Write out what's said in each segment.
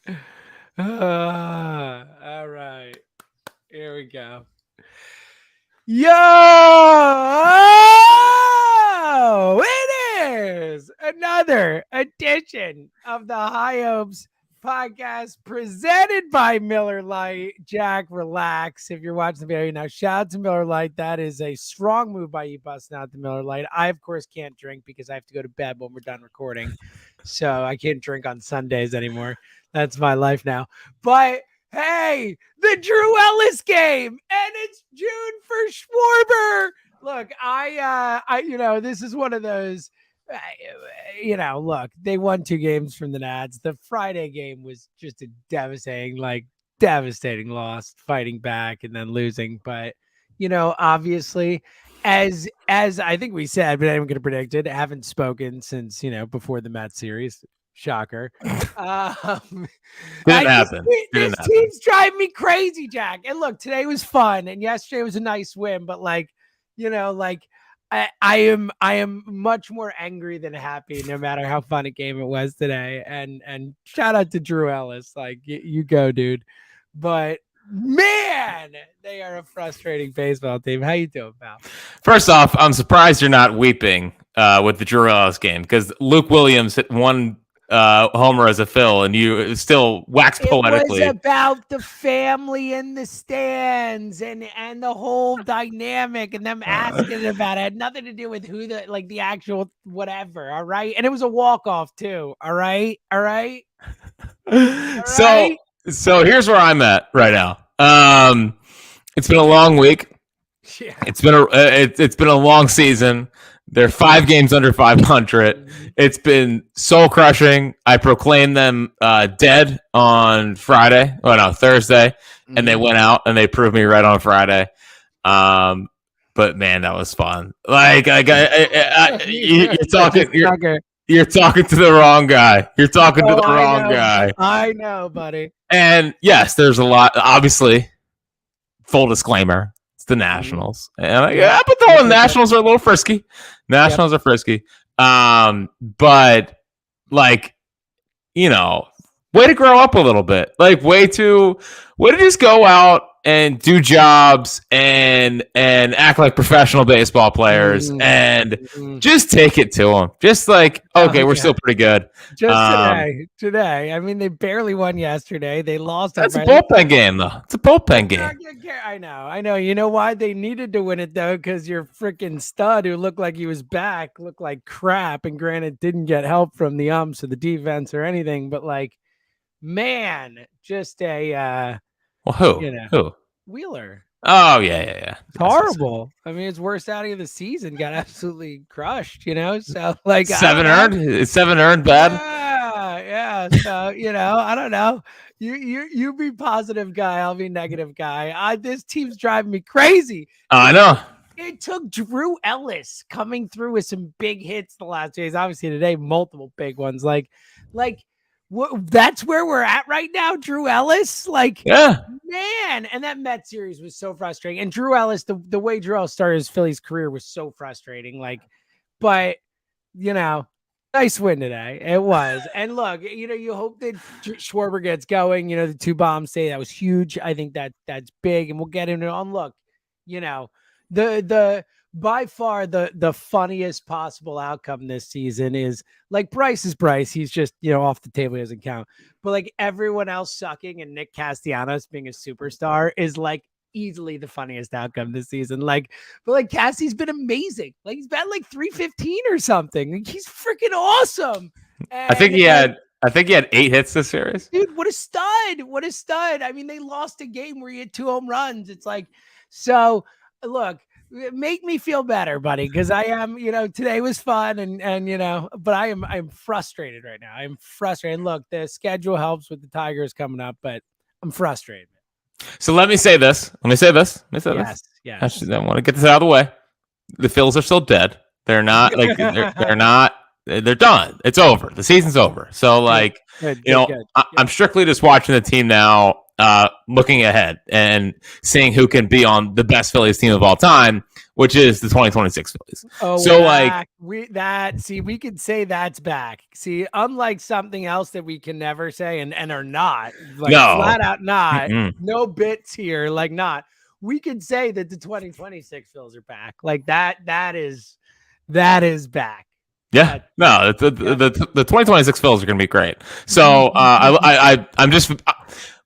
All right. Here we go. Yo! It is another edition of the High Hopes podcast presented by Miller Lite. Jack, relax. If you're watching the video now, shout out to Miller Lite. That is a strong move by you busting out the Miller Lite. I, of course, can't drink because I have to go to bed when we're done recording. So I can't drink on Sundays anymore. That's my life now. But hey, the Drew Ellis game, and it's June for Schwarber. Look, this is one of those, look, they won 2 games from the Nats. The Friday game was just a devastating loss, fighting back and then losing. But, obviously, as I think we said, but I'm going to predict it, haven't spoken since, before the Mets series. Shocker. Didn't happen. This team's driving me crazy, Jack. And look, today was fun, and yesterday was a nice win. But I am much more angry than happy, no matter how fun a game it was today. And shout out to Drew Ellis, you go, dude. But man, they are a frustrating baseball team. How you doing, pal? First off, I'm surprised you're not weeping with the Drew Ellis game because Luke Williams hit one homer as a Phil, and you still wax poetically. It was about the family in the stands and the whole dynamic and them asking about it. It had nothing to do with who the actual whatever. All right, and it was a walk-off too. All right. So here's where I'm at right now. It's been a long week. Yeah. It's been a long season. They're 5 games under 500. It's been soul crushing. I proclaimed them dead on Thursday, and they went out and they proved me right on Friday. But man, that was fun. You're talking to the wrong guy. You're talking to the wrong guy. I know, buddy. And yes, there's a lot. Obviously, full disclaimer. It's the Nationals. And but the Nationals are a little frisky. Nationals are frisky. But way to grow up a little bit. Way to just go out and do jobs and act like professional baseball players and just take it to them. Just we're still pretty good. Just today. I mean, they barely won yesterday. They lost. That's a bullpen game, though. It's a bullpen game. I know. You know why they needed to win it, though? Because your freaking stud who looked like he was back looked like crap. And granted, didn't get help from the umps or the defense or anything. But man, just a... Well, who? Who? Wheeler. Oh, yeah. It's horrible. I mean, his worst outing of the season got absolutely crushed, So, 7 earned? Is 7 earned bad? Yeah. So, I don't know. You be positive guy. I'll be negative guy. This team's driving me crazy. I know. It took Drew Ellis coming through with some big hits the last days. Obviously, today, multiple big ones. That's where we're at right now, Drew Ellis. Yeah, man. And that Mets series was so frustrating. And Drew Ellis, the way Drew Ellis started his Phillies career was so frustrating. But nice win today. It was. And look, you hope that Schwarber gets going. The 2 bombs say that was huge. I think that's big, and we'll get into it on. Look, the by far the funniest possible outcome this season is Bryce is Bryce. He's just, off the table. He doesn't count. But everyone else sucking and Nick Castellanos being a superstar is easily the funniest outcome this season. But Cassie's been amazing. He's batting 315 or something. He's freaking awesome. And I think he had 8 hits this series. Dude, what a stud. I mean, they lost a game where he had 2 home runs. It's so look, make me feel better, buddy, because I am, today was fun and but I'm frustrated right now. I'm frustrated. Look, the schedule helps with the Tigers coming up, but I'm frustrated. So let me say this. Yes. I want to get this out of the way. The Phillies are still dead. They're not they're done. It's over. The season's over. So good. I'm strictly just watching the team now, looking ahead and seeing who can be on the best Phillies team of all time, which is the 2026 Phillies. Oh, so we could say that's back. See, unlike something else that we can never say and are not, like flat out not, no bits here, like not. We could say that the 2026 Phillies are back. Like that is back. Yeah, no, the 2026 Phillies are going to be great. So I'm just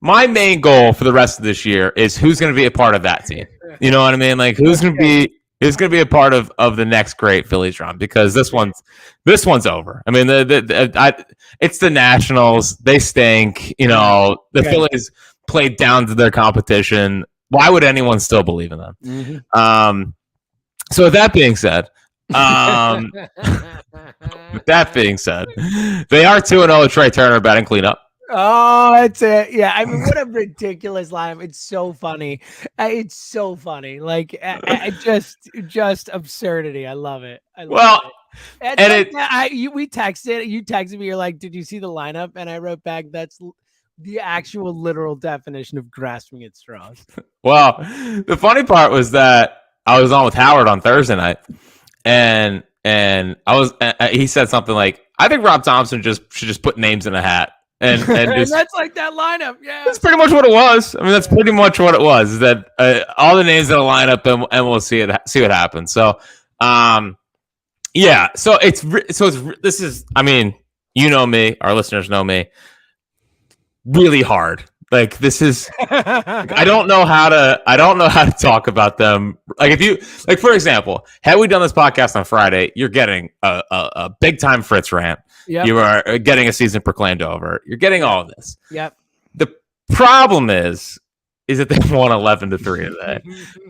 my main goal for the rest of this year is who's going to be a part of that team. You know what I mean? Like who's going to be a part of the next great Phillies run, because this one's over. I mean, it's the Nationals. They stink. You know, the Phillies played down to their competition. Why would anyone still believe in them? So with that being said. With that being said, they are 2-0 with Trey Turner batting cleanup. Oh, that's it. Yeah, I mean, what a ridiculous lineup. It's so funny. It's so funny. Like, just absurdity. I love it. We texted. You texted me. You're like, "Did you see the lineup?" And I wrote back, "That's the actual literal definition of grasping at straws." Well, the funny part was that I was on with Howard on Thursday night. And he said something like, I think Rob Thompson should just put names in a hat. And that's like that lineup. Yeah. That's pretty much what it was. I mean, that's pretty much what it was, is that all the names in a lineup and we'll see what happens. So, yeah. So this is, I mean, you know me, our listeners know me, really hard. Like this is, I don't know how to talk about them. Like if you, like for example, had we done this podcast on Friday, you're getting a big time Fritz rant. Yep. You are getting a season proclaimed over. You're getting all of this. Yep. The problem is that they won 11-3 today,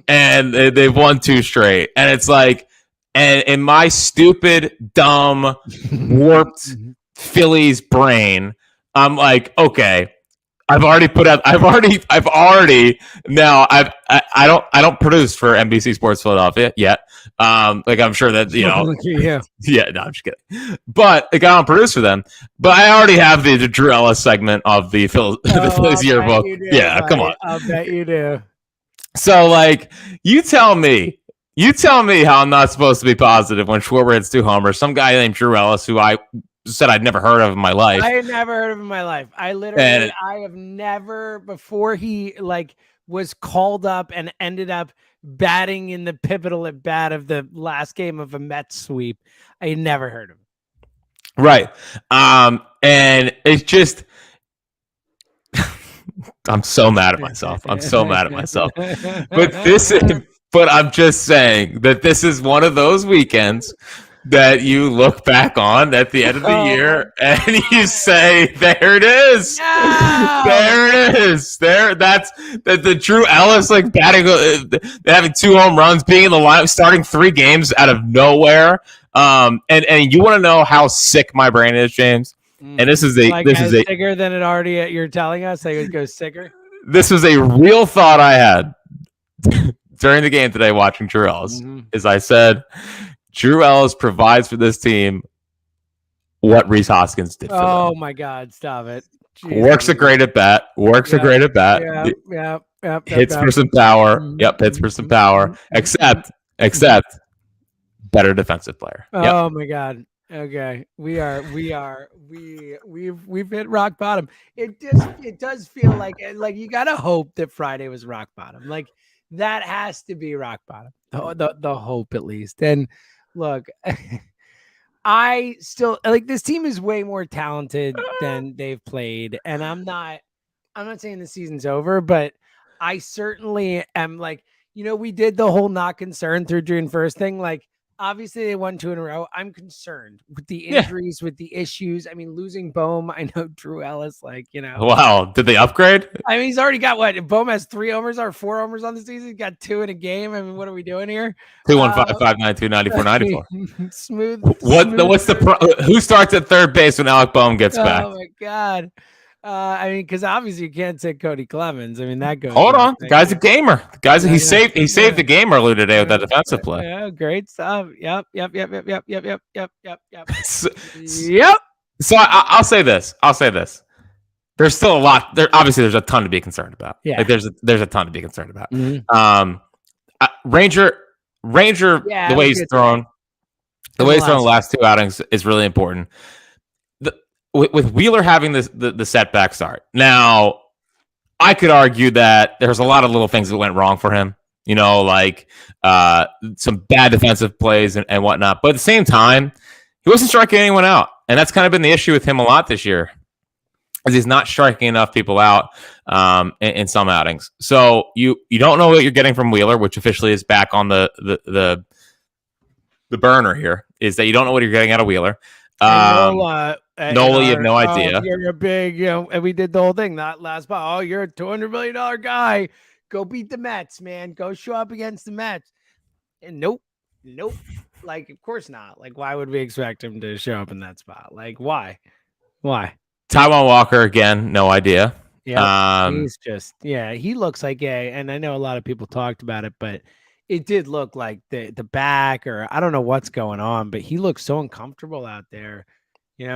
and they've won 2 straight, and it's like, and in my stupid, dumb, warped Phillies brain, I'm like, okay. I don't produce for NBC Sports Philadelphia yet. Like I'm sure that, you know, yeah, no, I'm just kidding. But like, I don't produce for them, but I already have the Drew Ellis segment of the Phillies yearbook. Yeah, come on. I'll bet you do. So like, you tell me how I'm not supposed to be positive when Schwarber hits 2 homers. Some guy named Drew Ellis, who I said I'd never heard of in my life. I had never heard of him in my life. I have never, before he like was called up and ended up batting in the pivotal at bat of the last game of a Mets sweep, I had never heard of him. Right. And it's just, I'm so mad at myself. But I'm just saying that this is one of those weekends that you look back on at the end of the year and you say, there it is. No! There it is. That's the Drew Ellis, like batting, having 2 home runs, being in the lineup, starting 3 games out of nowhere. And you want to know how sick my brain is, James? And this is sicker than it already, you're telling us. Like it goes sicker. This was a real thought I had during the game today watching Drew Ellis. Is I said, Drew Ellis provides for this team what Rhys Hoskins did for them. Oh, my God. Stop it. Jesus. Works a great at bat. Hits for some power. Yep, hits for some power. Except better defensive player. Oh, my God. Okay. We've hit rock bottom. It does feel like you got to hope that Friday was rock bottom. Like that has to be rock bottom. The hope at least. And look, I still like this team is way more talented than they've played. And I'm not saying the season's over, but I certainly am like, you know, we did the whole not concerned through June 1st thing. Like, obviously they won 2 in a row. I'm concerned with the injuries, with the issues. I mean, losing Bohm, I know Drew Ellis, like, you know. Wow. Did they upgrade? I mean, he's already got what? Bohm has 3 homers or 4 homers on the season. He's got 2 in a game. I mean, what are we doing here? 215-592-9494. Smooth. Who starts at third base when Alec Bohm gets back? Oh my God. I mean, because obviously you can't take Cody Clemens. I mean, that goes. Hold on, the guy's a gamer. He saved the game earlier today with that defensive play. Yeah, great stuff. Yep. So I'll say this. There's still a lot. There's a ton to be concerned about. Yeah. Like there's a ton to be concerned about. Mm-hmm. Ranger Ranger, Yeah, the it way was he's good thrown, today. the way he's thrown the last two outings is really important. With Wheeler having the setback start. Now, I could argue that there's a lot of little things that went wrong for him. Like some bad defensive plays and whatnot. But at the same time, he wasn't striking anyone out. And that's kind of been the issue with him a lot this year, is he's not striking enough people out in some outings. So you don't know what you're getting from Wheeler, which officially is back on the burner here, is that you don't know what you're getting out of Wheeler. Nola, you have no idea. You're a big, and we did the whole thing that last spot. Oh, you're a $200 million guy. Go beat the Mets, man. Go show up against the Mets. And nope. Like, of course not. Like, why would we expect him to show up in that spot? Like, why? Taijuan Walker again, no idea. Yeah, he's just, he looks like and I know a lot of people talked about it, but it did look like the back, or I don't know what's going on, but he looks so uncomfortable out there,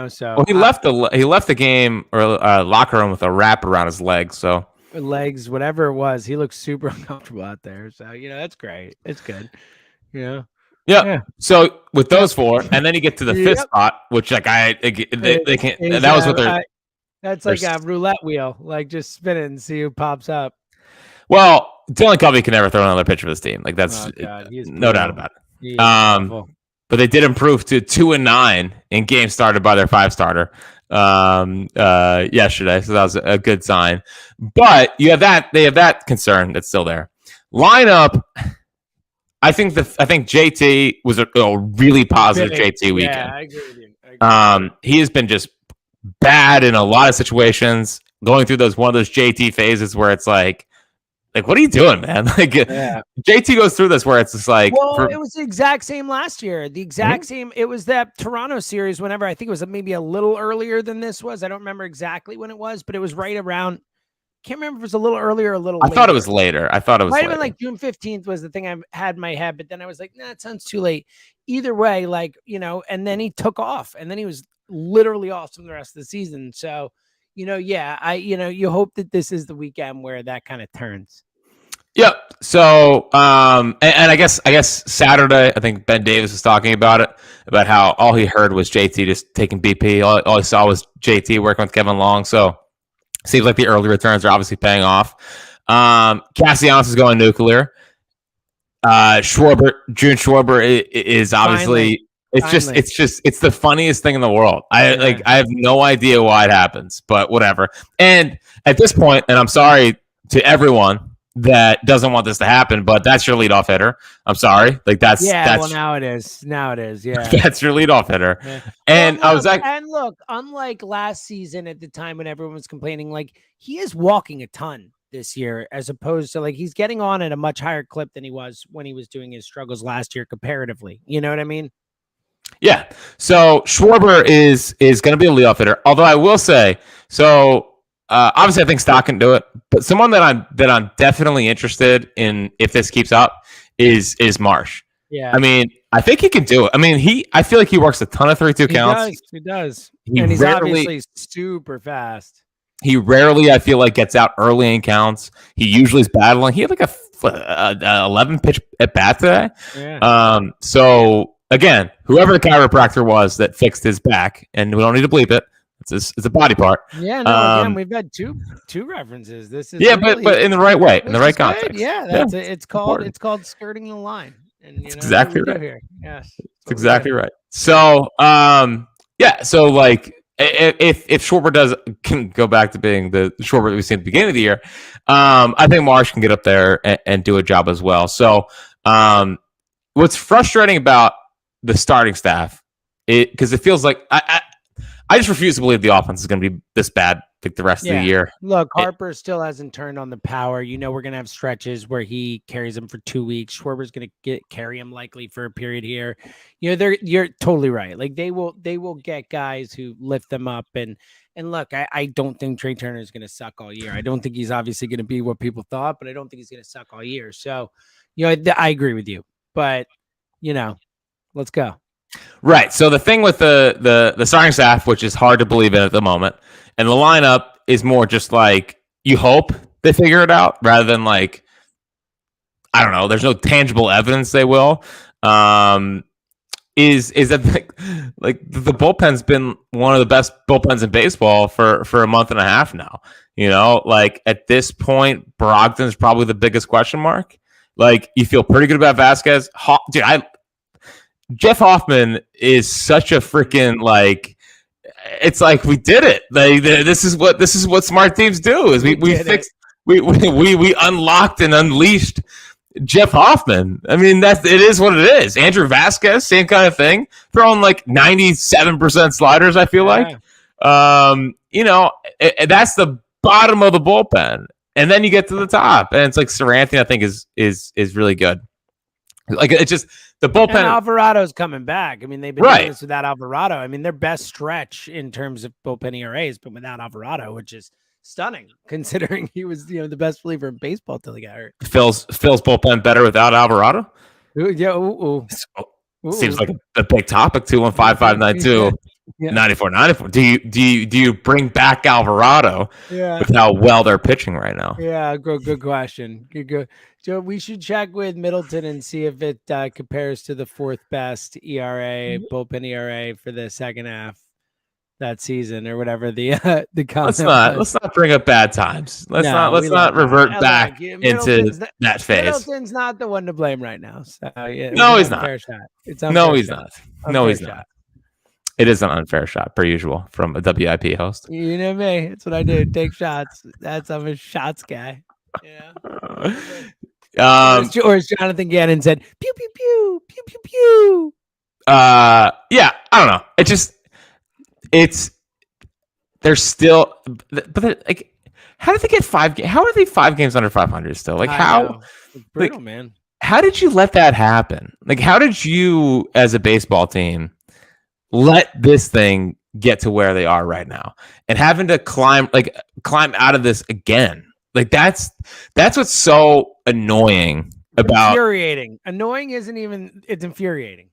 So he left the game or locker room with a wrap around his legs. So legs, whatever it was, he looks super uncomfortable out there. So that's great. It's good. Yeah. So with those four, and then you get to the fifth spot, which they can't. That was what they're. That's like a roulette wheel, like just spin it and see who pops up. Well, Dylan Covey can never throw another pitch for this team. Like that's no doubt about it. But they did improve to 2-9 in games started by their 5-starter yesterday, so that was a good sign. But they have that concern that's still there. Lineup. I think JT was a really positive JT weekend. Yeah, I agree with you. He has been just bad in a lot of situations, going through one of those JT phases where it's like, what are you doing, man? JT goes through this where it's just like, it was the exact same last year. The exact same. It was that Toronto series. Whenever I think it was maybe a little earlier than this was. I don't remember exactly when it was, but it was right around. Can't remember if it was a little earlier or a little later. I thought it was later. Might have been like June 15th was the thing I had in my head, but then I was like, nah, it sounds too late. Either way, and then he took off, and then he was literally awesome the rest of the season. So, you hope that this is the weekend where that kind of turns. Yep. So, and I guess Saturday, I think Ben Davis was talking about it, about how all he heard was JT just taking BP. All he saw was JT working with Kevin Long. So, seems like the early returns are obviously paying off. Castellanos is going nuclear. June Schwarber is obviously it's the funniest thing in the world. I have no idea why it happens, but whatever. And at this point, and I'm sorry to everyone that doesn't want this to happen, but that's your leadoff hitter. I'm sorry. That's well, now it is. Yeah. That's your leadoff hitter. Yeah. And look, unlike last season at the time when everyone was complaining, he is walking a ton this year, as opposed to he's getting on at a much higher clip than he was when he was doing his struggles last year comparatively. You know what I mean? Yeah. So Schwarber is going to be a leadoff hitter. Although I will say, obviously I think Stock can do it, but someone that I'm definitely interested in if this keeps up is Marsh. Yeah. I mean, I think he can do it. I mean, I feel like he works a ton of 3-2 counts. He does. And he's obviously super fast. He rarely, I feel like, gets out early in counts. He usually is battling. He had like a 11 pitch at bat today. Yeah. So again, whoever the chiropractor was that fixed his back, and we don't need to bleep it. It's a body part. Yeah. No. Again, we've had two references. This is but in the right way, in the right context. Yeah. It's called skirting the line. And that's exactly right. Here. Yes. That's exactly right. So if Schwarber can go back to being the Schwarber that we've seen at the beginning of the year, I think Marsh can get up there and do a job as well. So what's frustrating about the starting staff, because it feels like I just refuse to believe the offense is going to be this bad like the rest of the year. Look, Harper still hasn't turned on the power. We're going to have stretches where he carries him for 2 weeks. Schwarber's going to carry him likely for a period here. You're totally right. Like they will get guys who lift them up. And look, I don't think Trey Turner is going to suck all year. I don't think he's obviously going to be what people thought, but I don't think he's going to suck all year. So, I agree with you. But, let's go. Right. So the thing with the starting staff, which is hard to believe in at the moment, and the lineup is more just like you hope they figure it out rather than like I don't know. There's no tangible evidence they will. Is that like the bullpen's been one of the best bullpens in baseball for a month and a half now. Like at this point, Brogdon's probably the biggest question mark. Like you feel pretty good about Vasquez. Dude, Jeff Hoffman is such a freaking like. It's like we did it. Like this is what smart teams do. Is we fixed. We unlocked and unleashed Jeff Hoffman. I mean, it is what it is. Andrew Vasquez, same kind of thing. Throwing like 97% sliders, I feel like. That's the bottom of the bullpen. And then you get to the top. And it's like Seranthony, I think, is really good. Like it's just the bullpen. And Alvarado's coming back. I mean, they've been doing this without Alvarado. I mean, their best stretch in terms of bullpen ERAs, but without Alvarado, which is stunning considering he was the best reliever in baseball till he got hurt. Phil's bullpen better without Alvarado? Yeah. Seems like a big topic. 215-592 9494. Do you bring back Alvarado with how well they're pitching right now? Yeah, good question. Good. So we should check with Middleton and see if it compares to the fourth best ERA, bullpen ERA for the second half that season or whatever the comment. Let's not bring up bad times. Let's not revert back into that phase. Middleton's not the one to blame right now. So no, he's not. Fair shot. No, he's not. No, he's not. It is an unfair shot, per usual, from a WIP host. You know me. That's what I do. Take shots. I'm a shots guy. Yeah. Or as Jonathan Gannon said, pew pew pew pew pew pew. Yeah, I don't know. They're still, but like, how did they get 5 games? How are they 5 games under 500 still? Like how? It's brutal, man. How did you let that happen? Like, how did you, as a baseball team, let this thing get to where they are right now and having to climb out of this again? Like that's what's so annoying about infuriating. Annoying isn't even, it's infuriating.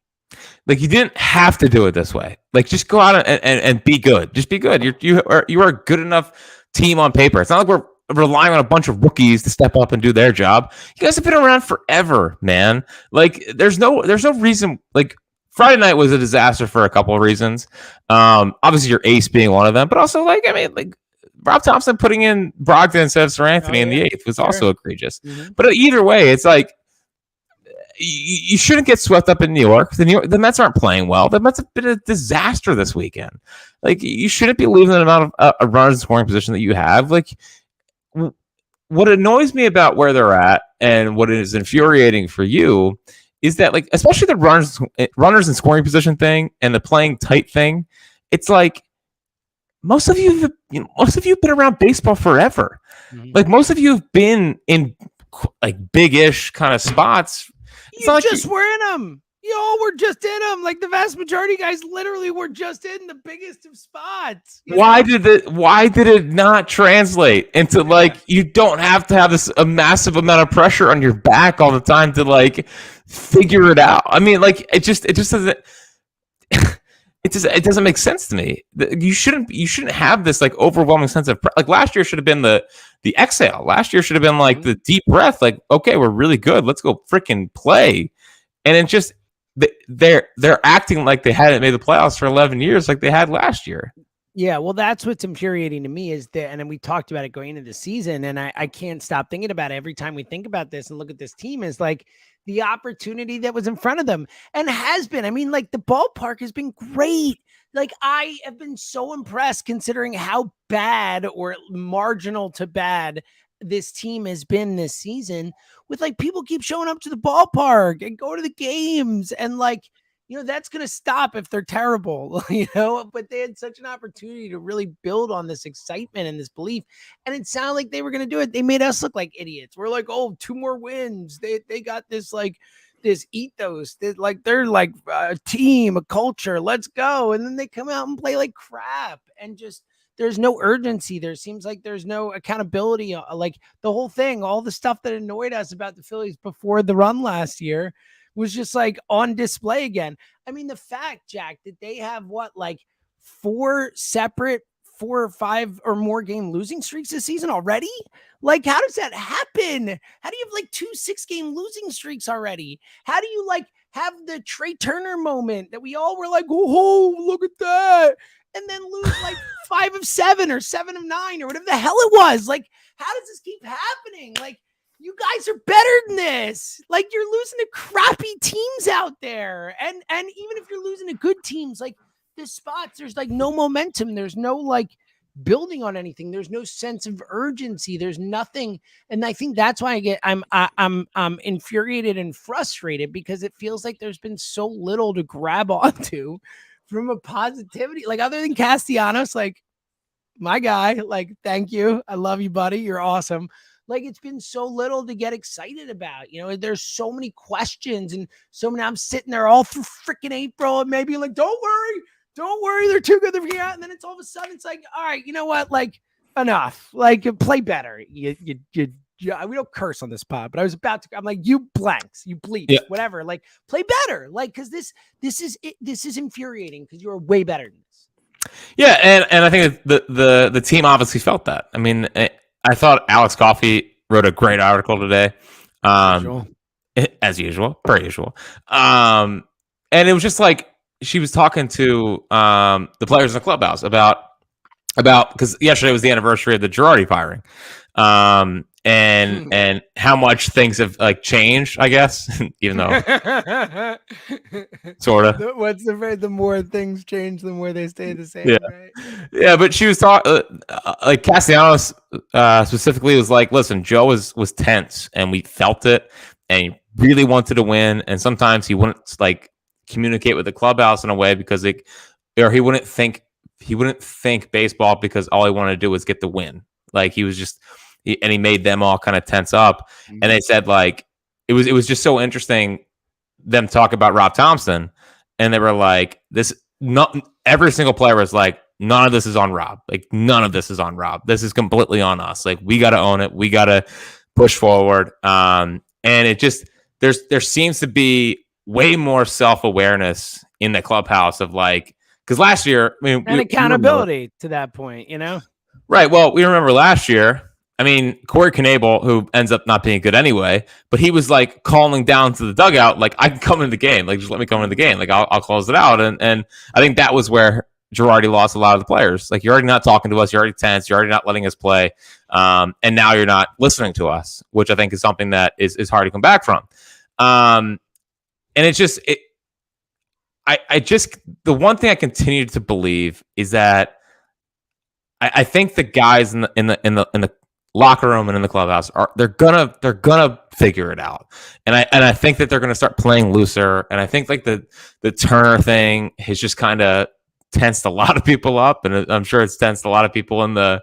Like you didn't have to do it this way. Like just go out and be good. Just be good. You are a good enough team on paper. It's not like we're relying on a bunch of rookies to step up and do their job. You guys have been around forever, man. Like there's no reason. Like Friday night was a disaster for a couple of reasons. Obviously your ace being one of them, but also like Rob Thompson putting in Brogdon instead of Seranthony in the 8th was also egregious. Mm-hmm. But either way, it's like you shouldn't get swept up in New York. The Mets aren't playing well. The Mets have been a disaster this weekend. Like you shouldn't be leaving the amount of runners in scoring position that you have. Like what annoys me about where they're at and what is infuriating for you is that like especially the runners in scoring position thing and the playing tight thing. It's like most of you have been around baseball forever. Mm-hmm. Like most of you have been in like big-ish kind of spots. You just were in them. You all were just in them. Like the vast majority of guys literally were just in the biggest of spots. Why did it not translate into like you don't have to have a massive amount of pressure on your back all the time to like figure it out? I mean, like it just doesn't it doesn't make sense to me. You shouldn't have this like overwhelming sense of like last year should have been the exhale. Last year should have been like the deep breath. Like, okay, we're really good. Let's go freaking play. And it just they're acting like they hadn't made the playoffs for 11 years like they had last year. Yeah, well, that's what's infuriating to me is that, and then we talked about it going into the season, and I can't stop thinking about it every time we think about this and look at this team is like the opportunity that was in front of them and has been. I mean, like the ballpark has been great. Like I have been so impressed considering how bad or marginal to bad this team has been this season with like people keep showing up to the ballpark and go to the games and like, that's going to stop if they're terrible, but they had such an opportunity to really build on this excitement and this belief. And it sounded like they were going to do it. They made us look like idiots. We're like, 2 more wins. They got this, like this ethos that like, they're like a team, a culture, let's go. And then they come out and play like crap and just, there's no urgency. There seems like there's no accountability. Like the whole thing, all the stuff that annoyed us about the Phillies before the run last year was just like on display again. I mean, the fact, Jack, that they have 4 separate 4 or 5 or more game losing streaks this season already? Like, how does that happen? How do you have like 2 6-game losing streaks already? How do you like have the Trey Turner moment that we all were like, oh, look at that, and then lose like 5 of 7 or 7 of 9 or whatever the hell it was? Like, how does this keep happening? Like, you guys are better than this. Like, you're losing to crappy teams out there. And even if you're losing to good teams, like the spots, there's like no momentum. There's no like building on anything. There's no sense of urgency. There's nothing. And I think that's why I'm infuriated and frustrated, because it feels like there's been so little to grab onto from a positivity. Like, other than Castellanos, like, my guy, like, thank you. I love you, buddy. You're awesome. Like, it's been so little to get excited about. You know, there's so many questions, and so many. I'm sitting there all through freaking April and maybe like, don't worry, they're too good to be out. And then it's all of a sudden, it's like, all right, you know what? Like, enough. Like, play better. We don't curse on this pod, but I was about to. I'm like, you blanks, you bleeps, whatever. Like, play better. Like, because this is infuriating, because you're way better than this. Yeah, and I think the team obviously felt that. I mean, I thought Alex Coffey wrote a great article today, as usual, per usual. And it was just like she was talking to the players in the clubhouse about because yesterday was the anniversary of the Girardi firing, and how much things have like changed, I guess, even though sort of. What's the phrase? The more things change, the more they stay the same. Yeah, right? Yeah. But she was talking like Castellanos specifically was like, listen, Joe was tense, and we felt it, and he really wanted to win, and sometimes he wouldn't like communicate with the clubhouse in a way because he wouldn't think baseball, because all he wanted to do was get the win. Like, he was just. And he made them all kind of tense up. Mm-hmm. And they said, like, it was just so interesting them talk about Rob Thompson. And they were like, every single player was like, none of this is on Rob. Like, none of this is on Rob. This is completely on us. Like, we got to own it. We got to push forward. And it just, there seems to be way more self-awareness in the clubhouse of like, because last year, I mean, and accountability to that point, you know? Right. Well, we remember last year, I mean, Corey Knebel, who ends up not being good anyway, but he was like calling down to the dugout, like, I can come into the game. Like, just let me come into the game. Like, I'll close it out. And I think that was where Girardi lost a lot of the players. Like, you're already not talking to us. You're already tense. You're already not letting us play. And now you're not listening to us, which I think is something that is hard to come back from. And it's just, the one thing I continue to believe is that I think the guys in the locker room and in the clubhouse they're gonna figure it out, and I think that they're gonna start playing looser, and I think like the Turner thing has just kind of tensed a lot of people up, and I'm sure it's tensed a lot of people in the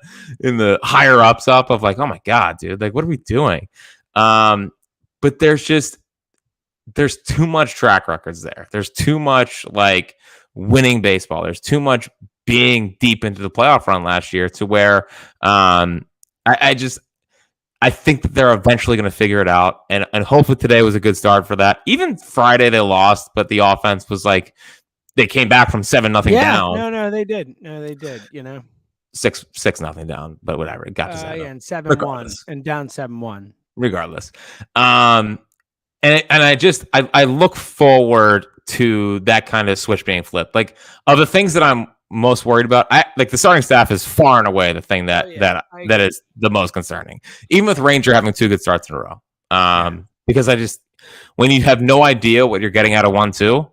higher ups up of like, oh my god, dude, like, what are we doing? But there's too much track records there. There's too much like winning baseball. There's too much being deep into the playoff run last year to where I think that they're eventually going to figure it out, and hopefully today was a good start for that. Even Friday they lost, but the offense was like they came back from 7-0 down. No, they did. You know, 6-0 down, but whatever. It got to 7. And 7-1 and down 7-1. Regardless, and I look forward to that kind of switch being flipped. Like, of the things that I'm most worried about, like the starting staff is far and away the thing that is the most concerning. Even with Ranger having 2 good starts in a row, because when you have no idea what you're getting out of 1-2,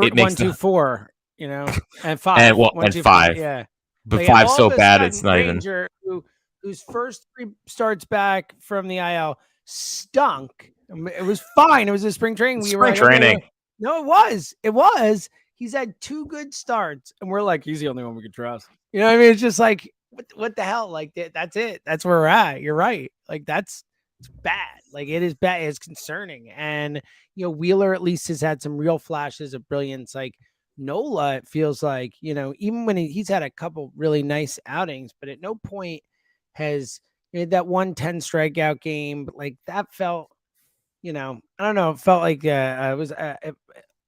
it makes 1-2-4, you know, and 5 and 5, yeah. But 5's so bad it's not Ranger, even. Whose first 3 starts back from the IL stunk. It was fine. It was a spring training. Training. No, it was. He's had 2 good starts, and we're like, he's the only one we can trust. You know what I mean? It's just like, what the hell? Like, that's it. That's where we're at. You're right. Like, it's bad. Like, it is bad. It's concerning. And, you know, Wheeler at least has had some real flashes of brilliance. Like, Nola, it feels like, you know, even when he's had a couple really nice outings, but at no point has that 110 strikeout game, like that felt, you know, I don't know. It felt like it was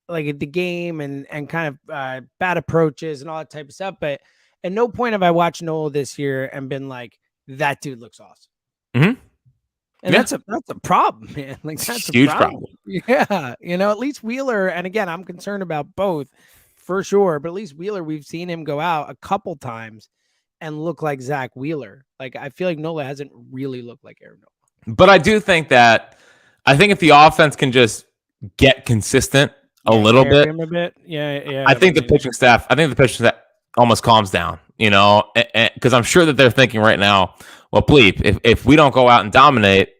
like the game and kind of bad approaches and all that type of stuff. But At no point have I watched Nola this year and been like, that dude looks awesome. Mm-hmm. And that's a problem, man. Like that's Huge a problem. Yeah. At least Wheeler, and again, I'm concerned about both for sure, but at least Wheeler, we've seen him go out a couple times and look like Zach Wheeler. Like I feel like Nola hasn't really looked like Aaron Nola. But I do think if the offense can just get consistent a little bit, him a bit. Yeah. I think the pitching staff almost calms down, because I'm sure that they're thinking right now, well, bleep, if we don't go out and dominate,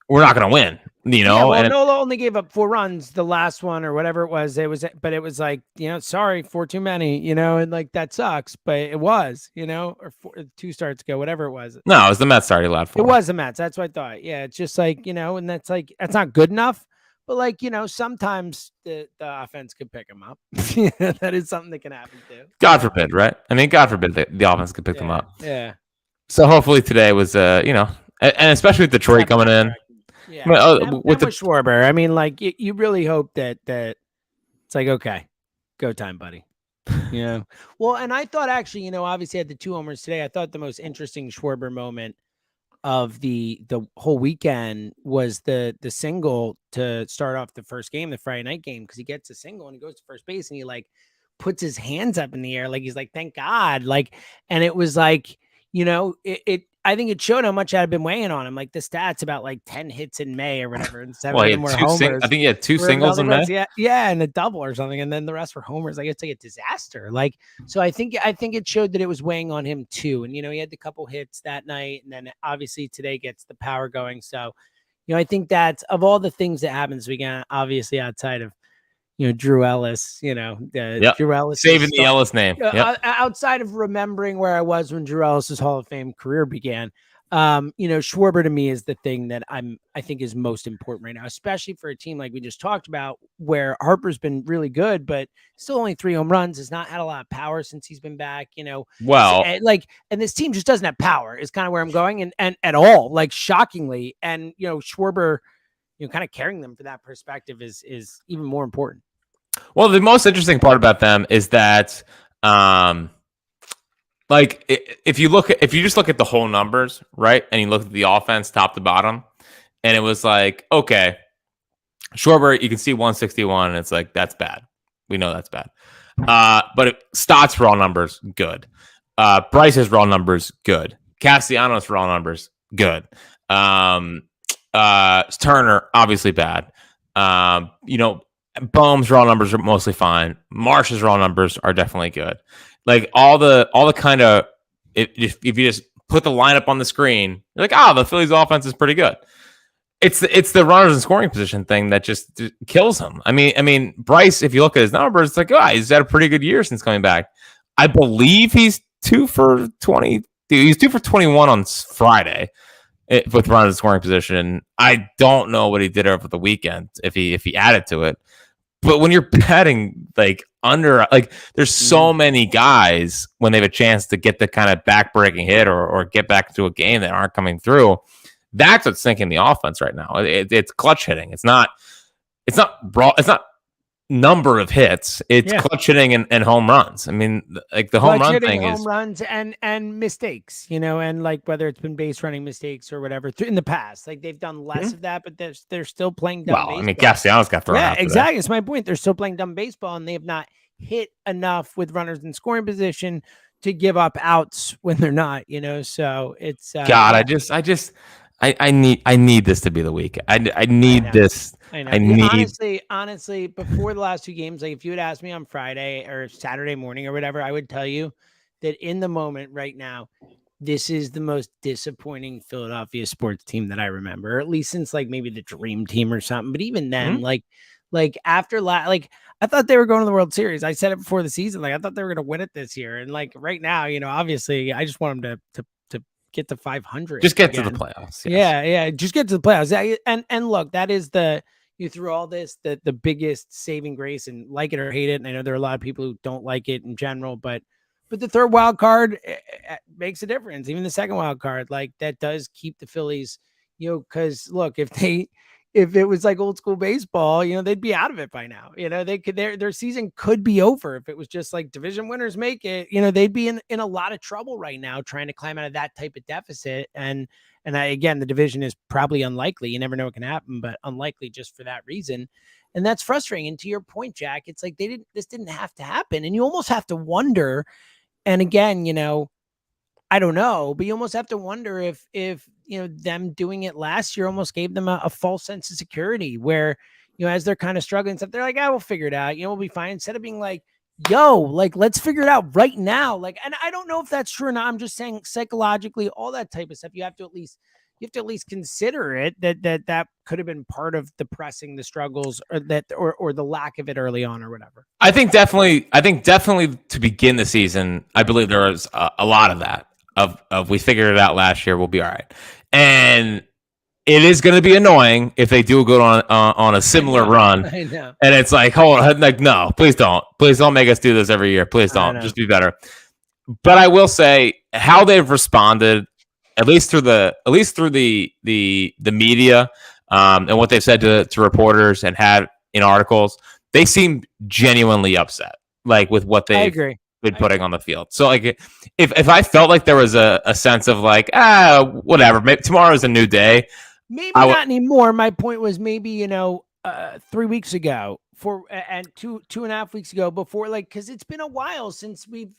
we're not going to win, Nola only gave up 4 runs the last one or whatever it was. But it was like, sorry, 4 too many, and like that sucks, but it was, or 2 starts ago, whatever it was. No, it was the Mets started allowed 4. It was the Mets. That's what I thought. Yeah, it's just like, and that's not good enough. But like, sometimes the offense could pick them up. That is something that can happen too. God forbid, right? I mean, God forbid the offense could pick them up. Yeah. So hopefully today was, and especially with Detroit coming in. Yeah. With Schwarber, I mean, like you really hope that it's like, okay, go time, buddy. Yeah. Well, and I thought actually, obviously had the 2 homers today. I thought the most interesting Schwarber moment of the whole weekend was the single to start off the first game, the Friday night game, because he gets a single and he goes to first base and he like puts his hands up in the air like he's like, thank God. Like, and it was like, I think it showed how much I had been weighing on him. Like the stats about like 10 hits in May or whatever, and 7 of them were homers. I think he had 2 singles in May. Yeah, and a double or something, and then the rest were homers. Like it's like a disaster. Like so, I think it showed that it was weighing on him too. And he had the couple hits that night, and then obviously today gets the power going. So, I think that of all the things that happens, we got obviously outside of Drew Ellis, Drew Ellis saving the Ellis name. Outside of remembering where I was when Drew Ellis's Hall of Fame career began, Schwarber to me is the thing that I think is most important right now, especially for a team like we just talked about, where Harper's been really good, but still only 3 home runs, has not had a lot of power since he's been back, Well, and this team just doesn't have power is kind of where I'm going, and at all, like shockingly, and Schwarber, kind of carrying them for that perspective is even more important. Well, the most interesting part about them is that, if you just look at the whole numbers, right, and you look at the offense top to bottom, and it was like, okay, Schwarber, you can see 161, and it's like, that's bad. We know that's bad. But Stott's raw numbers, good. Bryce's raw numbers, good. Castellanos' raw numbers, good. Turner, obviously bad. Bohm's raw numbers are mostly fine. Marsh's raw numbers are definitely good. Like all the kind of, if you just put the lineup on the screen, you're like, the Phillies offense is pretty good. It's the runners in scoring position thing that just kills him. I mean, Bryce, if you look at his numbers, it's like, he's had a pretty good year since coming back. I believe he's 2 for 20. He's 2 for 21 on Friday with runners in scoring position. I don't know what he did over the weekend if he added to it. But when you're betting there's so many guys when they have a chance to get the kind of back-breaking hit or get back into a game that aren't coming through. That's what's sinking the offense right now. It's clutch hitting. It's not number of hits. It's clutch hitting and home runs. I mean, like the home run thing is home runs and mistakes, and like whether it's been base running mistakes or whatever in the past, like they've done less of that, but they're still playing dumb baseball. I mean, Castellanos got thrown out. Yeah, exactly. It's my point. They're still playing dumb baseball, and they have not hit enough with runners in scoring position to give up outs when they're not. So it's God. I need this to be the week. I need this. I know. Honestly, before the last 2 games, like if you had asked me on Friday or Saturday morning or whatever, I would tell you that in the moment right now, this is the most disappointing Philadelphia sports team that I remember, or at least since like maybe the Dream Team or something. But even then, like after I thought they were going to the World Series. I said it before the season. Like I thought they were going to win it this year. And like right now, obviously I just want them to get to 500. Just get to the playoffs. Yes. Yeah. Just get to the playoffs. And look, that is you through all this, the biggest saving grace, and like it or hate it. And I know there are a lot of people who don't like it in general, but the 3rd wild card makes a difference. Even the 2nd wild card, like that does keep the Phillies, because look, if they if it was like old school baseball, they'd be out of it by now. They could their season could be over if it was just like division winners make it. They'd be in a lot of trouble right now trying to climb out of that type of deficit. Again, the division is probably unlikely. You never know what can happen, but unlikely just for that reason. And that's frustrating. And to your point, Jack, it's like this didn't have to happen. And you almost have to wonder. And again, I don't know, but you almost have to wonder if them doing it last year almost gave them a false sense of security where, as they're kind of struggling stuff, they're like, we'll figure it out. We'll be fine. Instead of being like, let's figure it out right now. And I don't know if that's true or not. I'm just saying psychologically, all that type of stuff, you have to at least consider it that could have been part of depressing the struggles or the lack of it early on or whatever. I think definitely to begin the season, I believe there was a lot of that of we figured it out last year. We'll be all right. And it is going to be annoying if they do go on a similar run. I know. And it's like, hold on, like, no, please don't make us do this every year. Please don't, just be better. But I will say how they've responded, at least through the media, and what they've said to reporters and had in articles, they seem genuinely upset, like with what they've been putting on the field. So like, if I felt like there was a sense of like, whatever, maybe tomorrow's a new day. Maybe not anymore. My point was maybe, 3 weeks ago and 2.5 weeks ago before, because it's been a while since we've,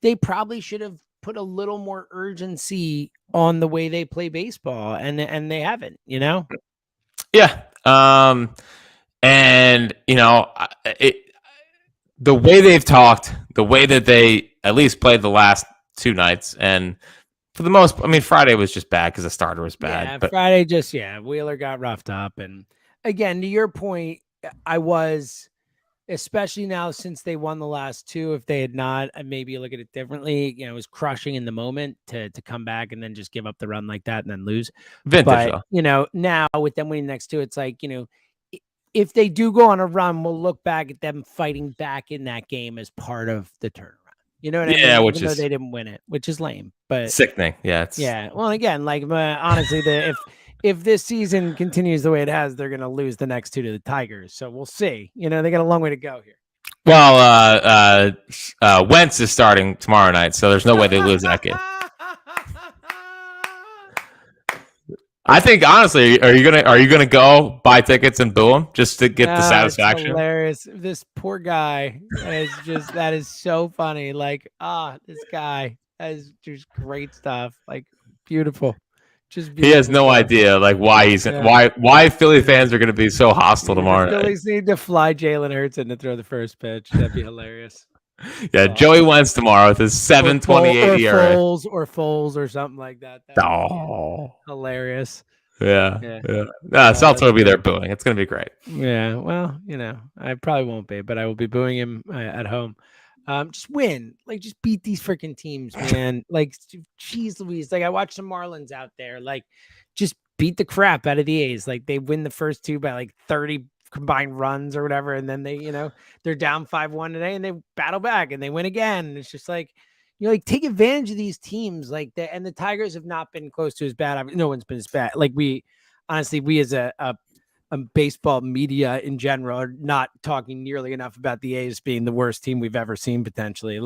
they probably should have put a little more urgency on the way they play baseball and they haven't, Yeah. And the way they've talked, the way that they at least played the last two nights, and for the most, Friday was just bad because the starter was bad. Yeah, but Friday Wheeler got roughed up. And again, to your point, I was, especially now since they won the last two, if they had not, maybe you look at it differently. It was crushing in the moment to come back and then just give up the run like that and then lose. Vintage, but, now with them winning the next two, it's like, if they do go on a run, we'll look back at them fighting back in that game as part of the turnaround. You know what I mean? Yeah, Even though they didn't win it, which is lame, but sickening. Yeah. Well, again, honestly, if this season continues the way it has, they're going to lose the next two to the Tigers. So we'll see. They got a long way to go here. Well, Wentz is starting tomorrow night, so there's no way they lose that game. I think honestly, are you gonna go buy tickets and boo him just to get the satisfaction? It's hilarious. This poor guy that is so funny. This guy has just great stuff. Beautiful. Just beautiful. He has no idea why Philly fans are going to be so hostile tomorrow. The Phillies need to fly Jalen Hurts in to throw the first pitch. That'd be hilarious. Yeah, Joey Wentz tomorrow with his 7.28 ERA. Or Foles or something like that. Hilarious. Yeah. Seltzer will be there booing. It's going to be great. Yeah, well, I probably won't be, but I will be booing him at home. Just win. Just beat these freaking teams, man. Jeez Louise. I watched some Marlins out there. Just beat the crap out of the A's. They win the first two by 30 combined runs or whatever, and then they they're down 5-1 today and they battle back and they win again, and it's just take advantage of these teams and the Tigers have not been close to as bad. No one's been as bad. We as a baseball media in general are not talking nearly enough about the A's being the worst team we've ever seen potentially.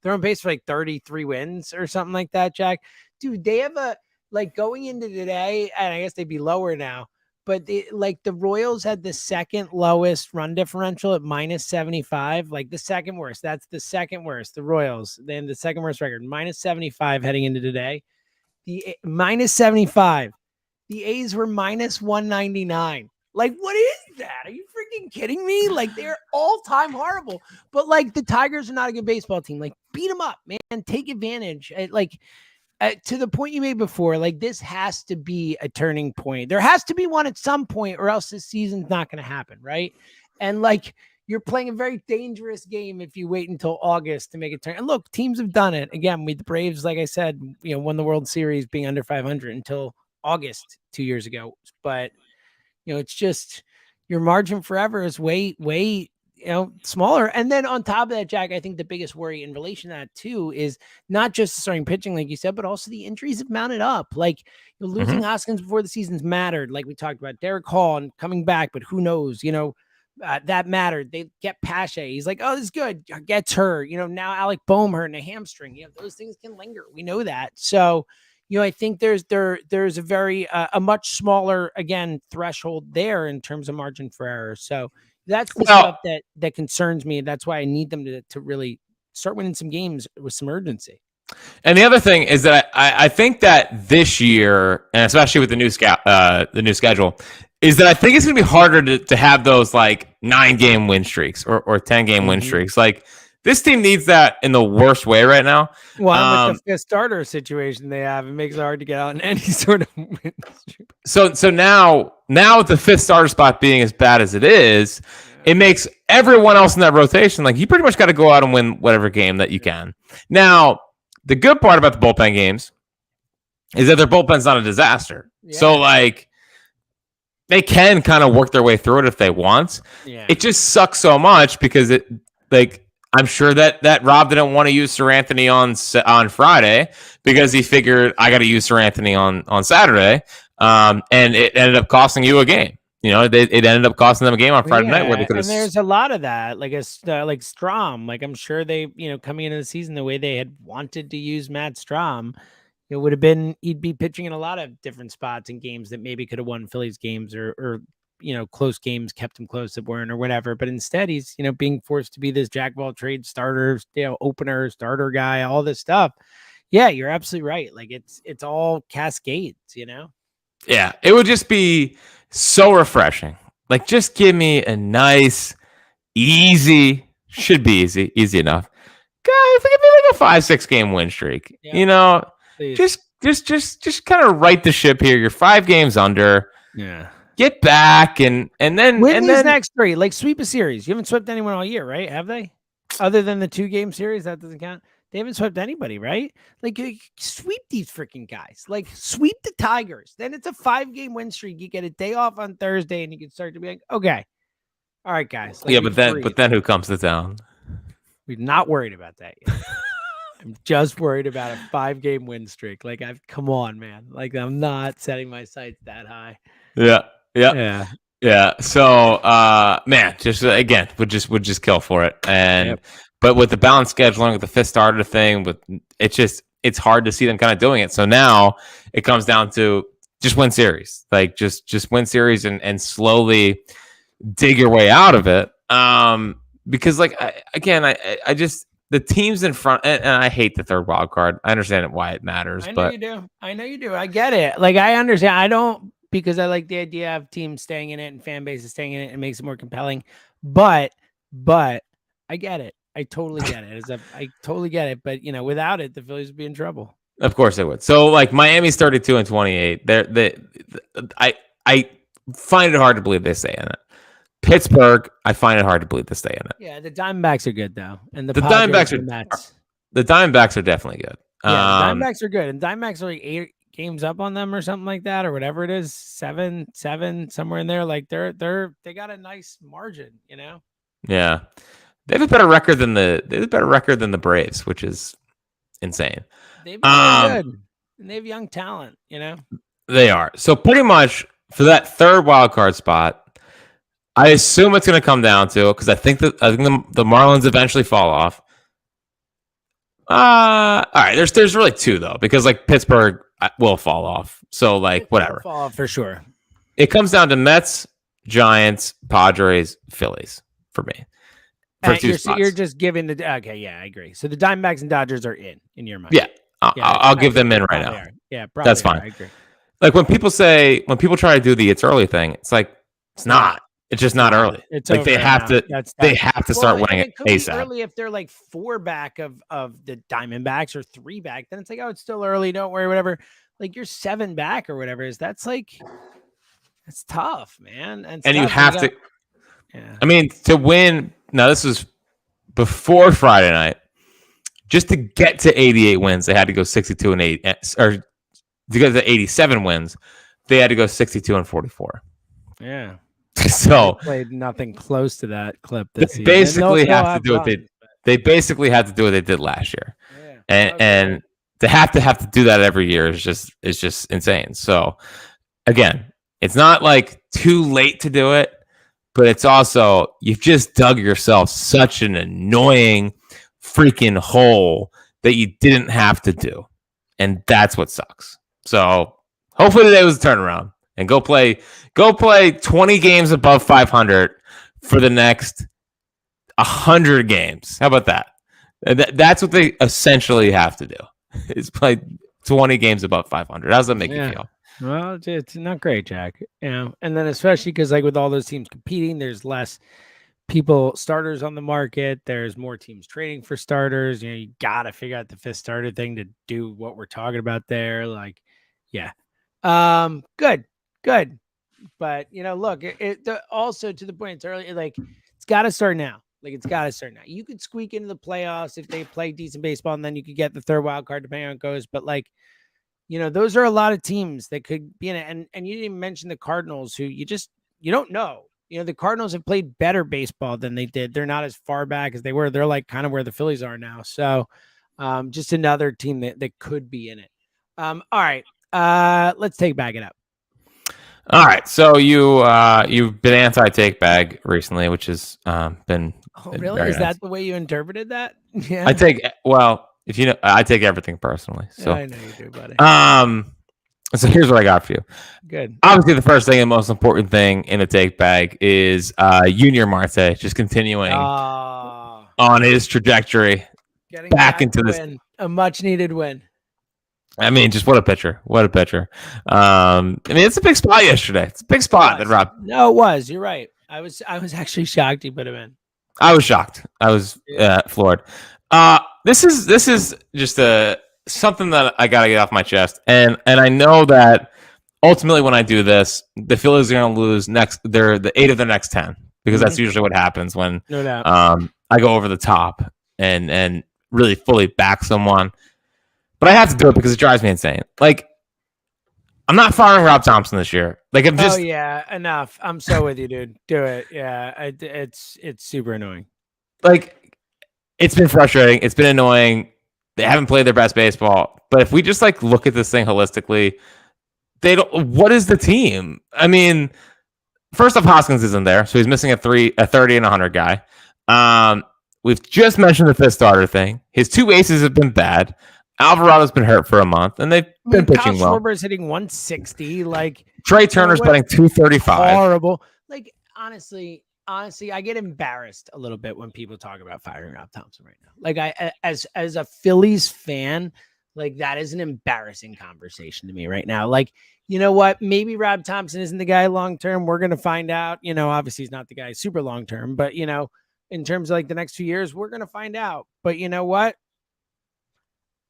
They're on pace for 33 wins or something like that, Jack. Dude, they have going into today, and I guess they'd be lower now, but the Royals had the second lowest run differential at -75, the second worst. That's the second worst. The Royals, then the second worst record, -75 heading into today. The -75. The A's were -199. What is that? Are you freaking kidding me? They're all-time horrible. But the Tigers are not a good baseball team. Beat them up, man. Take advantage. To the point you made before, this has to be a turning point. There has to be one at some point, or else this season's not going to happen, right? And you're playing a very dangerous game if you wait until August to make a turn. And look, teams have done it. Again, with the Braves, like I said, won the World Series being under 500 until August 2 years ago. But it's just your margin forever is wait smaller. And then on top of that, Jack, I think the biggest worry in relation to that too is not just the starting pitching, like you said, but also the injuries have mounted up. Like losing Hoskins before the season's mattered. Like we talked about Derek Hall and coming back, but who knows, that mattered. They get Pache. He's like, oh, this is good. Gets hurt. Now Alec Boehm hurt in a hamstring. Those things can linger. We know that. So, I think there's a very a much smaller again threshold there in terms of margin for error. So that's the stuff that concerns me. That's why I need them to really start winning some games with some urgency. And the other thing is that I think that this year, and especially with the new schedule, is that I think it's going to be harder to have those like 9-game win streaks or 10-game win streaks. Like this team needs that in the worst way right now. Well, with the fifth starter situation they have, it makes it hard to get out in any sort of win streak. So now with the fifth starter spot being as bad as it is, it makes everyone else in that rotation like you pretty much got to go out and win whatever game that you can. Now, the good part about the bullpen games is that their bullpen's not a disaster. Yeah. So like they can kind of work their way through it if they want. Yeah. It just sucks so much because I'm sure that Rob didn't want to use Sir Anthony on Friday because he figured I got to use Sir Anthony on Saturday, and it ended up costing you a game. It ended up costing them a game on Friday night where they could have. And there's a lot of that, like Strahm. Like I'm sure they, coming into the season the way they had wanted to use Matt Strahm, it would have been he'd be pitching in a lot of different spots in games that maybe could have won Phillies games or close games kept him close that weren't or whatever. But instead he's, being forced to be this jack of all trades starter, opener, starter guy, all this stuff. Yeah, you're absolutely right. Like it's all cascades, Yeah, it would just be so refreshing. Like just give me a nice, easy enough. Guys, give me like a 5-6 game win streak. Yeah. Please. Just kind of right the ship here. You're 5 games under. Yeah. Get back and then win these next 3. Like sweep a series. You haven't swept anyone all year, right? Have they? Other than the 2-game series, that doesn't count. They haven't swept anybody, right? Like sweep these freaking guys. Like sweep the Tigers. Then it's a 5-game win streak. You get a day off on Thursday, and you can start to be like, okay, all right, guys. Yeah, but then who comes to town? We're not worried about that yet. I'm just worried about a 5-game win streak. Like come on, man. Like I'm not setting my sights that high. Yeah. So, man, just again, would just kill for it. And but with the balanced scheduling, with the fifth starter thing, it's hard to see them kind of doing it. So now it comes down to just win series, like just win series and slowly dig your way out of it. Because like I just the teams in front, and I hate the third wild card. I understand why it matters. I know you do. I get it. Like I understand. I don't. Because I like the idea of teams staying in it and fan bases staying in it. It makes it more compelling. But I get it. I totally get it. I totally get it. But without it, the Phillies would be in trouble. Of course they would. So like Miami's 32-28. I find it hard to believe they stay in it. Pittsburgh, I find it hard to believe they stay in it. Yeah, the Diamondbacks are good though, and the Diamondbacks are definitely good. Yeah, the Diamondbacks are good, and Diamondbacks are like 8 games up on them or something like that, or whatever it is, 7 somewhere in there. Like they got a nice margin, Yeah, they have a better record than the Braves, which is insane. They've been good, and they have young talent. They are. So pretty much for that third wild card spot, I assume it's going to come down to because I think the Marlins eventually fall off. All right, there's really 2 though, because like Pittsburgh will fall off. So like whatever. Fall off for sure. It comes down to Mets, Giants, Padres, Phillies for me. You're just giving okay, yeah, I agree. So the Diamondbacks and Dodgers are in your mind. Yeah. I'll give them in right now. Yeah, that's fine. I agree. Like when people try to do the it's early thing, it's like it's not. It's just not early. It's like they have to start winning it ASAP. Early if they're like 4 back of the Diamondbacks or 3 back, then it's like, oh, it's still early. Don't worry, whatever. Like you're 7 back or whatever that's tough, man. And you have to. Yeah. I mean, to win. Now this was before Friday night. Just to get to 88 wins, they had to go 62-8, or to get to 87 wins, they had to go 62-44. Yeah. So they played nothing close to that clip this season. Basically have to do what they basically had to do what they did last year. Yeah. And to have to do that every year is just insane. So again, it's not like too late to do it, but it's also you've just dug yourself such an annoying freaking hole that you didn't have to do. And that's what sucks. So hopefully today was a turnaround and go play 20 games above 500 for the next 100 games. How about that? That's what they essentially have to do is play 20 games above 500. How does that make you feel? Well, it's not great, Jack. And then especially because like with all those teams competing, there's less starters on the market. There's more teams trading for starters. You got to figure out the fifth starter thing to do what we're talking about there. Like, yeah. Good. But, look, it also to the point it's early, like it's got to start now. You could squeak into the playoffs if they play decent baseball, and then you could get the third wild card depending on how it goes. But like, those are a lot of teams that could be in it. And you didn't even mention the Cardinals, who you don't know. The Cardinals have played better baseball than they did. They're not as far back as they were. They're like kind of where the Phillies are now. So just another team that could be in it. All right. Let's take bag it up. All right. So you've been anti-take bag recently, which has been really? Is that the way you interpreted that? Yeah. I take everything personally. So yeah, I know you do, buddy. So here's what I got for you. Good. Obviously, the first thing and most important thing in a take bag is Junior Marte just continuing on his trajectory, getting back into this win. A much needed win. I mean, just what a pitcher. I mean, it's a big spot yesterday. It's a big spot that Rob. No, it was. You're right. I was actually shocked he put him in. I was shocked. I was floored. This is just something that I gotta get off my chest, and I know that ultimately when I do this, the Phillies are gonna lose they're the 8 of their next 10 because that's usually what happens when no doubt. I go over the top and really fully back someone. But I have to do it because it drives me insane. Like, I'm not firing Rob Thompson this year. Like, I'm just. Oh yeah, enough. I'm so with you, dude. Do it. Yeah, it's super annoying. Like, it's been frustrating. It's been annoying. They haven't played their best baseball. But if we just like look at this thing holistically, they don't. What is the team? I mean, first off, Hoskins isn't there, so he's missing a 30 and 100 guy. We've just mentioned the fifth starter thing. His 2 aces have been bad. Alvarado's been hurt for a month, and they've been pitching well. Schwarber's hitting 160. Like Trey Turner's batting 235. Horrible. Like honestly, I get embarrassed a little bit when people talk about firing Rob Thompson right now. Like as a Phillies fan, like that is an embarrassing conversation to me right now. Like, you know what? Maybe Rob Thompson isn't the guy long term. We're gonna find out. Obviously he's not the guy super long term, but in terms of like the next 2 years, we're gonna find out. But you know what?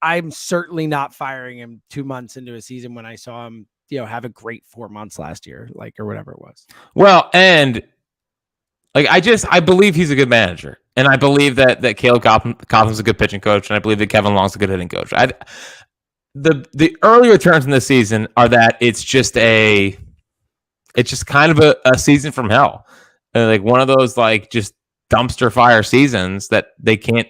I'm certainly not firing him 2 months into a season when I saw him, have a great 4 months last year, like, or whatever it was. Well, and like, I believe he's a good manager, and I believe that Caleb Coughlин's a good pitching coach, and I believe that Kevin Long's a good hitting coach. The early returns in this season are that it's just kind of a season from hell, like one of those like just dumpster fire seasons that they can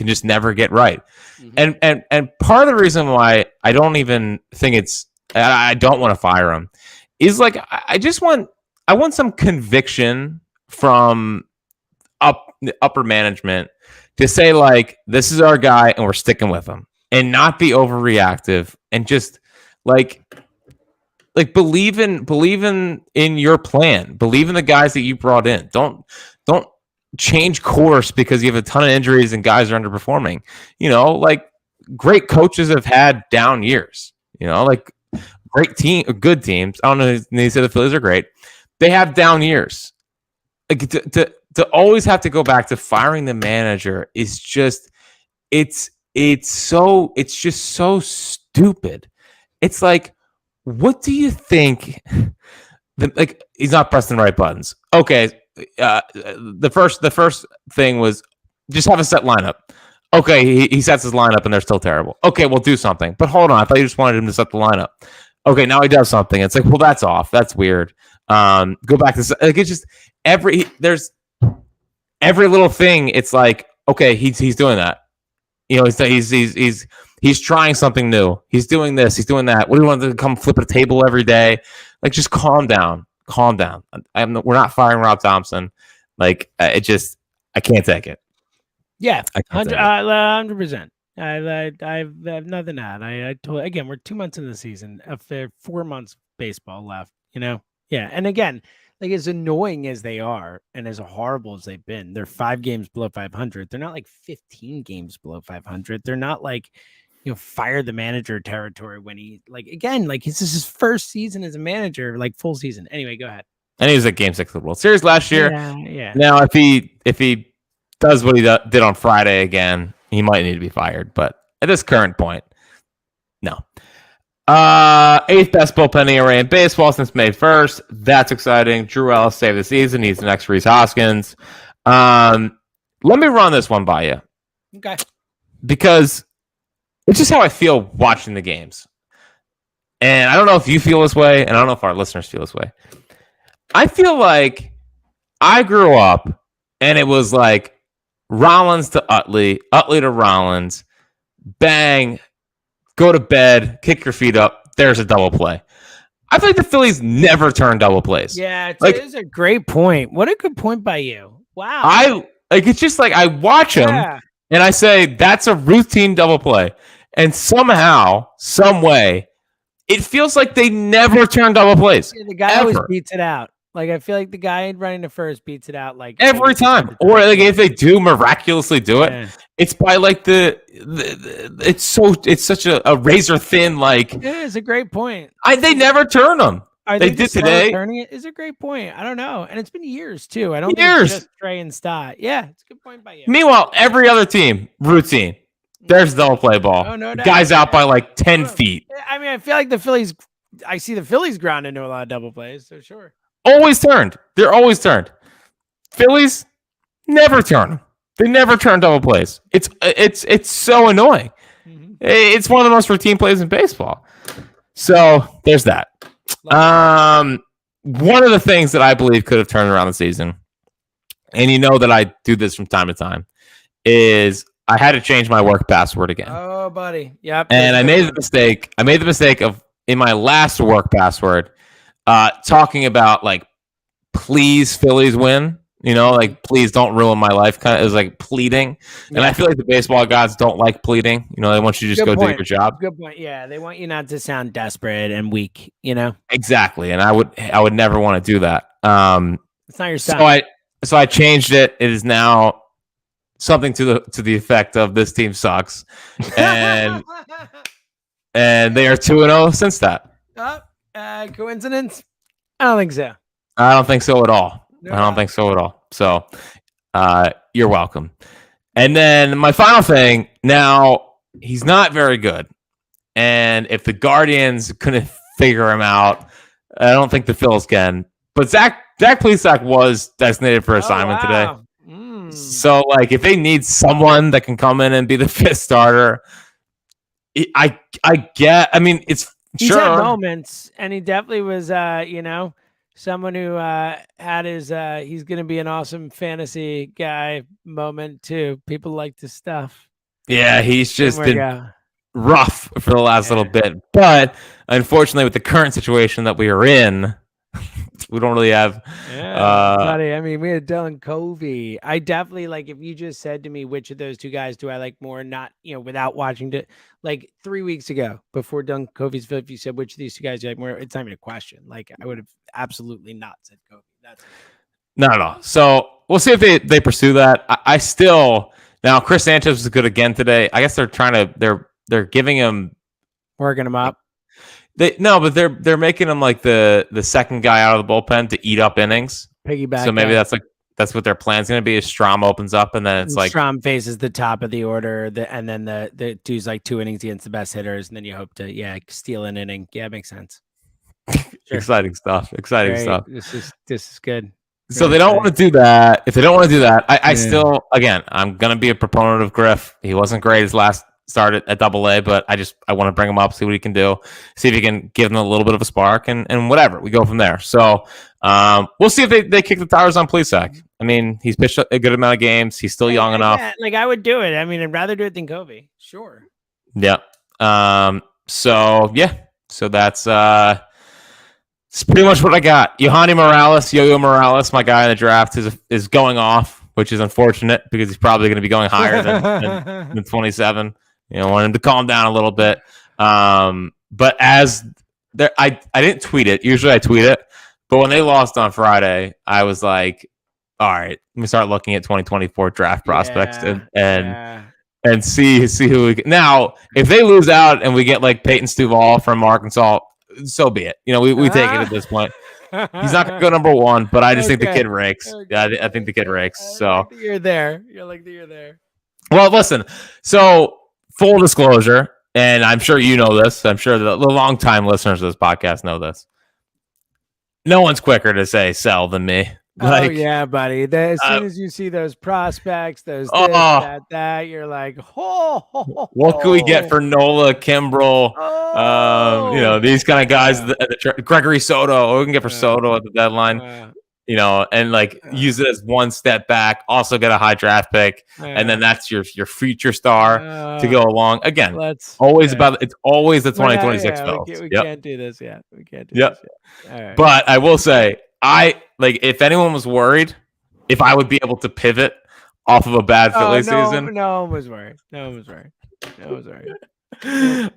just never get right. Mm-hmm. And part of the reason why I don't even think I don't want to fire him is like I want some conviction from upper management to say like this is our guy and we're sticking with him, and not be overreactive and just like believe in your plan, believe in the guys that you brought in. Don't change course because you have a ton of injuries and guys are underperforming. Like great coaches have had down years. Like good teams. I don't know. They say the Phillies are great. They have down years. Like to always have to go back to firing the manager is just it's just so stupid. It's like, what do you think? Like he's not pressing the right buttons. Okay. The first thing was just have a set lineup. Okay, he sets his lineup and they're still terrible. Okay, we'll do something. But hold on, I thought you just wanted him to set the lineup. Okay, now he does something. It's like, well, that's off. That's weird. Go back to like it's just there's every little thing. It's like, okay, he's doing that. You know, he's trying something new. He's doing this. He's doing that. What do you want to come flip a table every day? Like, just calm down. Calm down. We're not firing Rob Thompson. Like, I can't take it. Yeah, 100%. I have nothing to add. I told again, we're 2 months into the season. After 4 months of baseball left, you know. Yeah, and again, like as annoying as they are, and as horrible as they've been, they're 5 games below 500. They're not like 15 games below 500. They're not like, you know, fire the manager territory when he like again, like this is his first season as a manager, like full season. Anyway, go ahead. And he was at Game 6 of the World Series last year. Yeah. Now, if he does what he did on Friday again, he might need to be fired. But at this current point, no. 8th best bullpen ERA in baseball since May 1st. That's exciting. Drew Ellis saved the season. He's the next Reese Hoskins. Let me run this one by you. Okay. Because it's just how I feel watching the games. And I don't know if you feel this way, and I don't know if our listeners feel this way. I feel like I grew up, and it was like Rollins to Utley, Utley to Rollins, bang, go to bed, kick your feet up, there's a double play. I feel like the Phillies never turn double plays. Yeah, it is a great point. What a good point by you. Wow. It's just like I watch them, and I say, that's a routine double play. And somehow, some way, it feels like they never turn double plays. Yeah, the guy always beats it out. Like, I feel like the guy running to first beats it out like every time. Or like if they do miraculously do it, it's by like it's such a razor thin, like. Yeah, it's a great point. They never turn them. They did today. Turning it is a great point. I don't know. And it's been years too. I don't think it's just Trey and Stott. Yeah, it's a good point by you. Meanwhile, every other team, routine. There's the double play ball. Oh, no doubt. Guy's out by like 10 feet. I mean, I feel like I see the Phillies ground into a lot of double plays, so sure. Always turned. They're always turned. Phillies never turn them. They never turn double plays. It's so annoying. Mm-hmm. It's one of the most routine plays in baseball. So there's that. One of the things that I believe could have turned around the season, and you know that I do this from time to time, is I had to change my work password again. Oh, buddy. Yep. And I made the mistake of in my last work password, talking about like, please Phillies win, you know, like please don't ruin my life. Kind of, it was like pleading. And I feel like the baseball gods don't like pleading. You know, they want you to just go do your job. Good point. Yeah. They want you not to sound desperate and weak, you know? Exactly. And I would never want to do that. It's not your style. So I changed it. It is now something to the effect of this team sucks. And they are 2-0 since that. Coincidence? I don't think so. I don't think so at all. No. I don't think so at all. So you're welcome. And then my final thing, now he's not very good. And if the Guardians couldn't figure him out, I don't think the Phils can. But Zach Plesac was designated for assignment today. So, like, if they need someone that can come in and be the 5th starter, I mean, it's he's sure. Had moments, and he definitely was, someone who had his, he's going to be an awesome fantasy guy moment, too. People like this stuff. Yeah, he's just been rough for the last little bit. But, unfortunately, with the current situation that we are in, we don't really have. Buddy. I mean, we had Dylan Covey. I definitely like if you just said to me which of those two guys do I like more, not without watching it. Like 3 weeks ago, before Dylan Covey's fit, if you said which of these two guys do you like more, it's not even a question. Like I would have absolutely not said Covey. Not at all. So we'll see if they pursue that. I still now Chris Sanchez was good again today. I guess they're giving him working him up. But they're making him like the second guy out of the bullpen to eat up innings. Piggyback. So maybe that's what their plan's going to be. Is Strom opens up and then it's like Strom faces the top of the order, and then the dude's like 2 innings against the best hitters, and then you hope to steal an inning. Yeah, it makes sense. Sure. Exciting stuff. This is good. So they don't want to do that. If they don't want to do that, I still, again, I'm going to be a proponent of Griff. He wasn't great his last start at Double-A, but I want to bring him up, see what he can do, see if he can give them a little bit of a spark, and whatever. We go from there. So we'll see if they kick the tires on Plesac. I mean, he's pitched a good amount of games. He's still young enough. Like, I would do it. I mean, I'd rather do it than Covey. Sure. Yeah. So that's it's pretty much what I got. Yo-Yo Morales, my guy in the draft, is going off, which is unfortunate because he's probably going to be going higher than 27. You know, want him to calm down a little bit. But as there, I didn't tweet it. Usually I tweet it, but when they lost on Friday, I was like, all right, let me start looking at 2024 draft prospects and see who we get. Now, if they lose out and we get like Peyton Stovall from Arkansas, so be it. You know, we take it at this point. He's not going to go number one, but I just think the kid rakes. Okay. Yeah, I think the kid rakes. So you're there. You're there. Well, listen. So full disclosure, and I'm sure you know this. I'm sure the longtime listeners of this podcast know this. No one's quicker to say sell than me. Like, oh yeah, buddy. As soon as you see those prospects, those that, you're like, what can we get for Nola, Kimbrel? You know, these kind of guys. Gregory Soto. We can get for Soto at the deadline. You know, and like use it as one step back. Also get a high draft pick, and then that's your future star to go along. Again, it's always the 2026 Phillies. We can't do this yet. We can't do this yet. All right. But I will say, if anyone was worried if I would be able to pivot off of a bad Phillies season. No one was worried.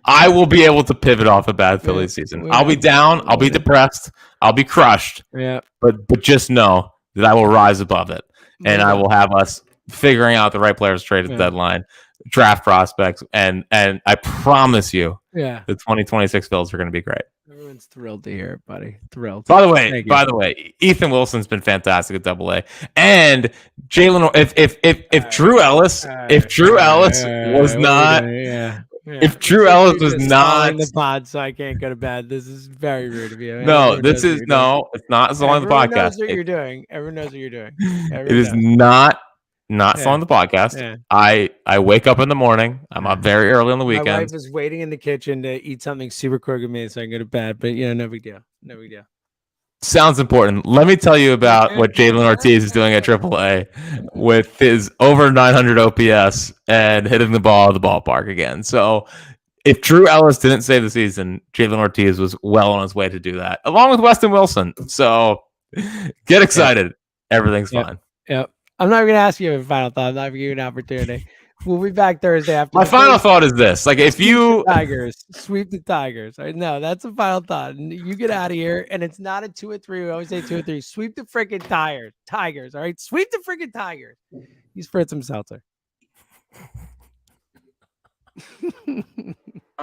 I will be able to pivot off a bad Phillies season. I'll be down. I'll be depressed. I'll be crushed. Yeah. But just know that I will rise above it. And I will have us figuring out the right players to trade at the deadline, draft prospects, and I promise you, the 2026 Phillies are going to be great. Everyone's thrilled to hear it, buddy. Thrilled. By the way, Ethan Wilson's been fantastic at Double-A, and Jalen. If Drew Ellis was not, if Drew Ellis was not in the pod, so I can't go to bed. This is very rude of you. It's not selling the podcast. Everyone knows what you're doing. Everyone knows what you're doing. It is not selling the podcast. Yeah. I wake up in the morning. I'm up very early on the weekends. My wife is waiting in the kitchen to eat something super quick with me so I can go to bed. But no big deal. Sounds important. Let me tell you about what Jalen Ortiz is doing at AAA with his over 900 OPS and hitting the ball at the ballpark again. So if Drew Ellis didn't save the season, Jalen Ortiz was well on his way to do that, along with Weston Wilson. So get excited. Yep. Everything's fine. Yep. I'm not going to ask you a final thought. I'm not going to give you an opportunity. We'll be back Thursday after. My final thought is this: like, if you sweep the Tigers, right? No, that's a final thought. And you get out of here, and it's not a 2 or 3. We always say 2 or 3. Sweep the freaking Tigers. All right, sweep the freaking Tigers. He's Fritz and Seltzer.